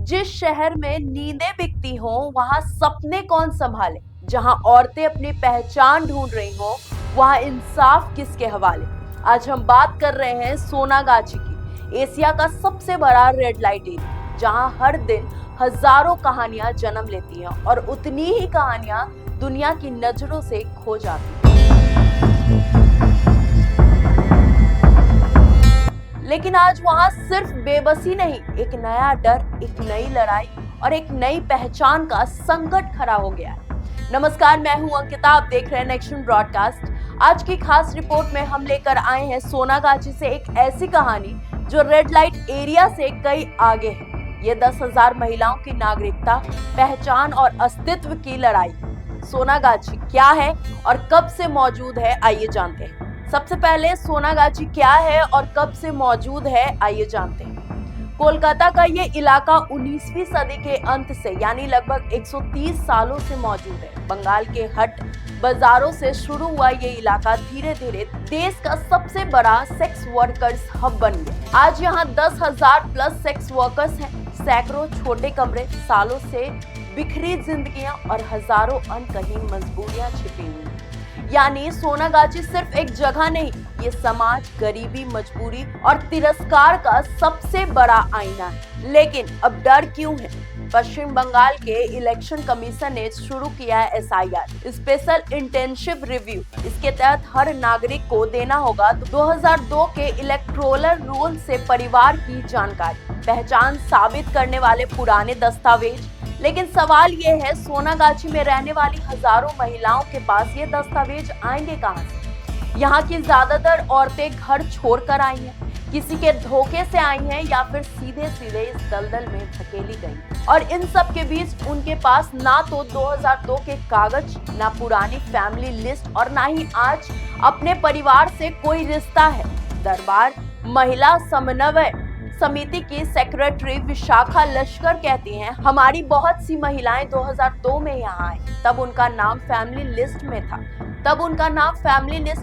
जिस शहर में नींदें बिकती हो वहां सपने कौन संभाले। जहां औरतें अपनी पहचान ढूंढ रही हो वहां इंसाफ किसके हवाले। आज हम बात कर रहे हैं सोनागाछी की, एशिया का सबसे बड़ा रेड लाइट एरिया, जहां हर दिन हजारों कहानियां जन्म लेती हैं और उतनी ही कहानियां दुनिया की नजरों से खो जाती हैं। लेकिन आज वहां सिर्फ बेबसी नहीं, एक नया डर, एक नई लड़ाई और एक नई पहचान का संकट खड़ा हो गया है। नमस्कार, मैं हूं अंकिता, आप देख रहे हैं नेक्शन ब्रॉडकास्ट। आज की खास रिपोर्ट में हम लेकर आए हैं सोनागाछी से एक ऐसी कहानी जो रेड लाइट एरिया से कई आगे है। ये 10,000 महिलाओं की नागरिकता, पहचान और अस्तित्व की लड़ाई। सोनागाछी क्या है और कब से मौजूद है, आइए जानते हैं। सबसे पहले सोनागाछी क्या है और कब से मौजूद है, आइए जानते हैं। कोलकाता का ये इलाका 19वीं सदी के अंत से यानी लगभग 130 सालों से मौजूद है। बंगाल के हट बाजारों से शुरू हुआ ये इलाका धीरे धीरे देश का सबसे बड़ा सेक्स वर्कर्स हब बन गया। आज यहाँ 10,000 प्लस सेक्स वर्कर्स हैं, सैकड़ों छोटे कमरे, सालों से बिखरी जिंदगियां और हजारों अनकही मजबूरियां छिपी हुई। यानी सोनागाछी सिर्फ एक जगह नहीं, ये समाज, गरीबी, मजबूरी और तिरस्कार का सबसे बड़ा आईना है। लेकिन अब डर क्यों है? पश्चिम बंगाल के इलेक्शन कमीशन ने शुरू किया है SIR, स्पेशल इंटेंसिव रिव्यू। इसके तहत हर नागरिक को देना होगा 2002 के इलेक्टोरल रोल से परिवार की जानकारी, पहचान साबित करने वाले पुराने दस्तावेज। लेकिन सवाल ये है, सोनागाछी में रहने वाली हजारों महिलाओं के पास ये दस्तावेज आएंगे कहां से? यहाँ की ज्यादातर औरतें घर छोड़कर आई हैं, किसी के धोखे से आई हैं या फिर सीधे सीधे इस दलदल में धकेली गई। और इन सब के बीच उनके पास ना तो 2002 के कागज, ना पुरानी फैमिली लिस्ट और ना ही आज अपने परिवार से कोई रिश्ता है। दरबार महिला समन्वय समिति की सेक्रेटरी विशाखा लश्कर कहती हैं, हमारी बहुत सी महिलाएं 2002 में यहाँ आई, तब उनका नाम फैमिली लिस्ट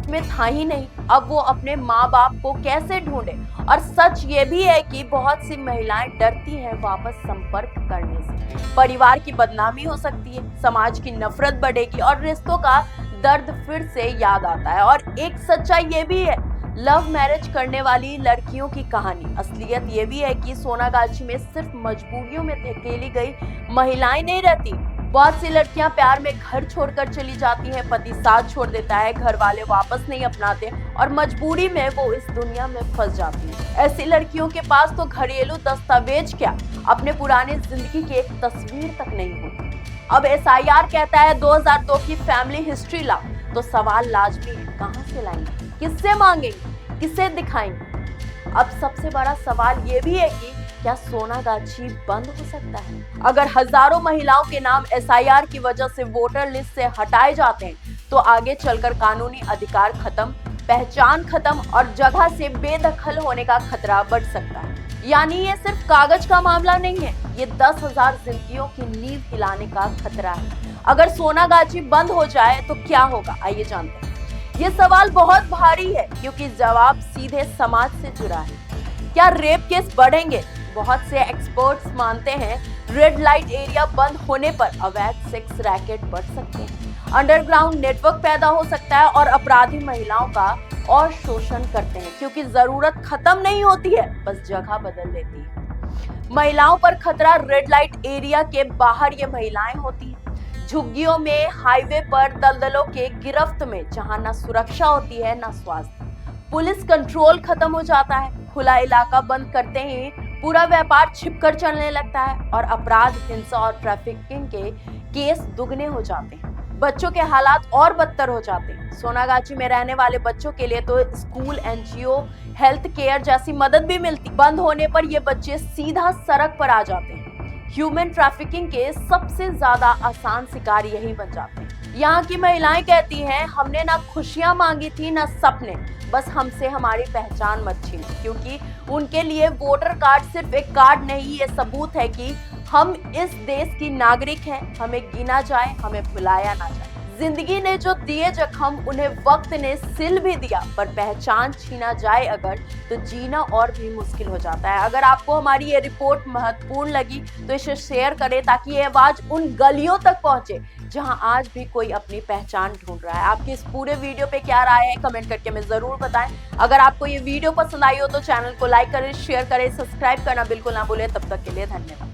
में था ही नहीं। अब वो अपने माँ बाप को कैसे ढूंढे? और सच ये भी है कि बहुत सी महिलाएं डरती हैं वापस संपर्क करने से। परिवार की बदनामी हो सकती है, समाज की नफरत बढ़ेगी और रिश्तों का दर्द फिर से याद आता है। और एक सच्चाई ये भी है, लव मैरिज करने वाली लड़कियों की कहानी। असलियत ये भी है कि सोनागाछी में सिर्फ मजबूरियों में धकेली गई महिलाएं नहीं रहती। बहुत सी लड़कियां प्यार में घर छोड़कर चली जाती हैं, पति साथ छोड़ देता है, घर वाले वापस नहीं अपनाते और मजबूरी में वो इस दुनिया में फंस जाती हैं। ऐसी लड़कियों के पास तो घरेलू दस्तावेज क्या, अपने पुराने जिंदगी की एक तस्वीर तक नहीं होती। अब SIR कहता है 2002 की फैमिली हिस्ट्री लाओ, तो सवाल लाजमी है, कहां से लाएंगे, किससे मांगेंगे, किसे दिखाएंगे? अब सबसे बड़ा सवाल ये भी है कि क्या सोनागाछी बंद हो सकता है? अगर हजारों महिलाओं के नाम SIR की वजह से वोटर लिस्ट से हटाए जाते हैं तो आगे चलकर कानूनी अधिकार खत्म, पहचान खत्म और जगह से बेदखल होने का खतरा बढ़ सकता है। यानी ये सिर्फ कागज का मामला नहीं है, ये 10,000 जिंदगियों की नींव हिलाने का खतरा है। अगर सोनागाछी बंद हो जाए तो क्या होगा, आइए जानते हैं। ये सवाल बहुत भारी है क्योंकि जवाब सीधे समाज से जुड़ा है। क्या रेप केस बढ़ेंगे? बहुत से एक्सपर्ट्स मानते हैं रेड लाइट एरिया बंद होने पर अवैध सेक्स रैकेट बढ़ सकते हैं, अंडरग्राउंड नेटवर्क पैदा हो सकता है और अपराधी महिलाओं का और शोषण करते हैं, क्योंकि जरूरत खत्म नहीं होती है, बस जगह बदल देती है। महिलाओं पर खतरा रेड लाइट एरिया के बाहर ये महिलाएं होती हैं, झुग्गियों में, हाईवे पर, दलदलों के गिरफ्त में, जहां ना सुरक्षा होती है ना स्वास्थ्य। पुलिस कंट्रोल खत्म हो जाता है, खुला इलाका बंद करते ही पूरा व्यापार छिपकर चलने लगता है और अपराध, हिंसा और ट्रैफिकिंग के केस दुगने हो जाते हैं। बच्चों के हालात और बदतर हो जाते हैं। सोनागाछी में रहने वाले बच्चों के लिए तो स्कूल, NGO, हेल्थ केयर जैसी मदद भी मिलती। बंद होने पर ये बच्चे सीधा सड़क पर आ जाते हैं। ह्यूमन ट्रैफिकिंग के सबसे ज्यादा आसान शिकार यही बन जाते हैं। यहाँ की महिलाएं कहती हैं, हमने ना खुशियां मांगी थी ना सपने, बस हमसे हमारी पहचान मत छीनो। क्योंकि उनके लिए वोटर कार्ड सिर्फ एक कार्ड नहीं, ये सबूत है कि हम इस देश की नागरिक हैं, हमें गिना जाए, हमें भुलाया ना जाए। जिंदगी ने जो दिए जख्म उन्हें वक्त ने सिल भी दिया, पर पहचान छीना जाए अगर तो जीना और भी मुश्किल हो जाता है। अगर आपको हमारी ये रिपोर्ट महत्वपूर्ण लगी तो इसे शेयर करें ताकि ये आवाज उन गलियों तक पहुंचे जहां आज भी कोई अपनी पहचान ढूंढ रहा है। आपकी इस पूरे वीडियो पे क्या राय है कमेंट करके हमें जरूर बताएं। अगर आपको ये वीडियो पसंद आई हो तो चैनल को लाइक करें, शेयर करें, सब्सक्राइब करना बिल्कुल ना भूलें। तब तक के लिए धन्यवाद।